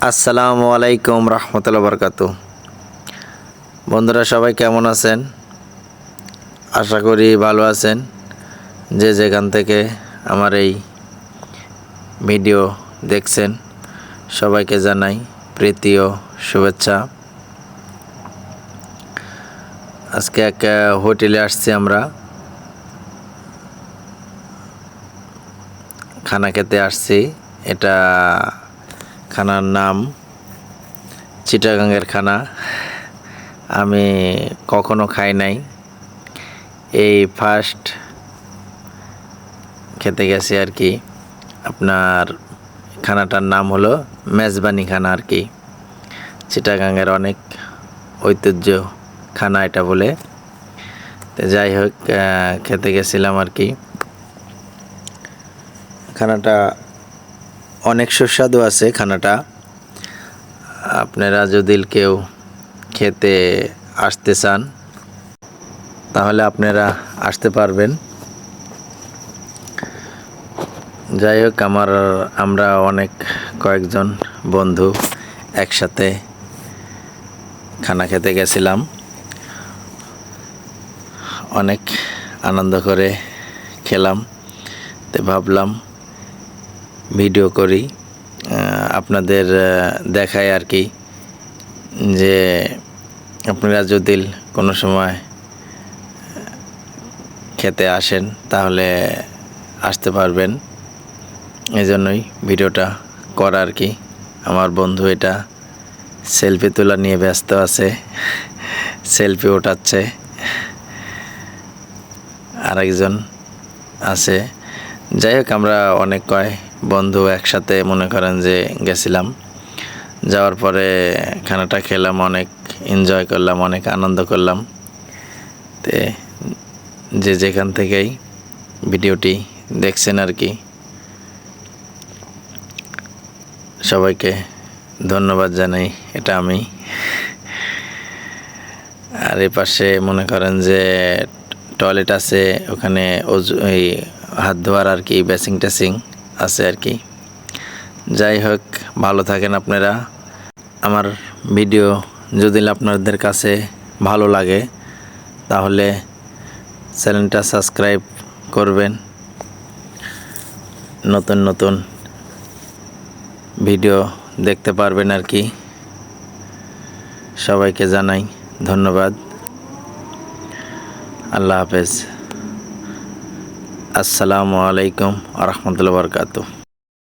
আসসালামু আলাইকুম রহমতুল্লাহ বরকাতু। বন্ধুরা সবাই কেমন আছেন? আশা করি ভালো আছেন। যে যেখান থেকে আমার এই ভিডিও দেখছেন সবাইকে জানাই প্রীতি ও শুভেচ্ছা। আজকে এক হোটেলে আসছি আমরা, খানা খেতে আসছি। এটা খানার নাম চিটাগাংয়ের খানা। আমি কখনো খাই নাই, এই ফার্স্ট খেতে গেছি আর কি। আপনার খানাটার নাম হলো মেজবানি খানা আর কি। চিটাগাংয়ের অনেক ঐতিহ্য খানা এটা বলে। তো যাই হোক, খেতে গেছিলাম আর কি। খানাটা অনেক সুস্বাদু আছে খানাটা। আপনারা যদি কেউ খেতে আসতে চান তাহলে আপনারা আসতে পারবেন। যাই হোক, আমরা অনেক কয়েকজন বন্ধু একসাথে খানা খেতে গেছিলাম। অনেক আনন্দ করে খেলাম। তো ভাবলাম ভিডিও করি, আপনাদের দেখাই আর কি, যে আপনারা যদি কোনো সময় খেতে আসেন তাহলে আসতে পারবেন। এই জন্যই ভিডিওটা করা আর কি। আমার বন্ধু এটা সেলফি তোলা নিয়ে ব্যস্ত আছে, সেলফি ওঠাচ্ছে। আরেকজন আছে। যাই হোক, আমরা অনেক বন্ধু একসাথে মনে করেন যে গেছিলাম। যাওয়ার পরে খানাটা খেলাম, অনেক এনজয় করলাম, অনেক আনন্দ করলাম। তে যে যেখান থেকেই ভিডিওটি দেখছেন আর কি, সবাইকে ধন্যবাদ জানাই। এটা আমি। আর এই পাশে মনে করেন যে টয়লেট আছে, ওখানে এই হাত ধোয়ার আর কি বেসিং টেসিং আছে আর কি। যাই হোক, ভালো থাকেন আপনারা। আমার ভিডিও যদি আপনাদের কাছে ভালো লাগে তাহলে চ্যানেলটা সাবস্ক্রাইব করবেন। নতুন নতুন ভিডিও দেখতে পারবেন আর কি। সবাইকে জানাই ধন্যবাদ। আল্লাহ হাফেজ। আসসালামু আলাইকুম ওয়া রাহমাতুল্লাহি ওয়া বারাকাতুহু।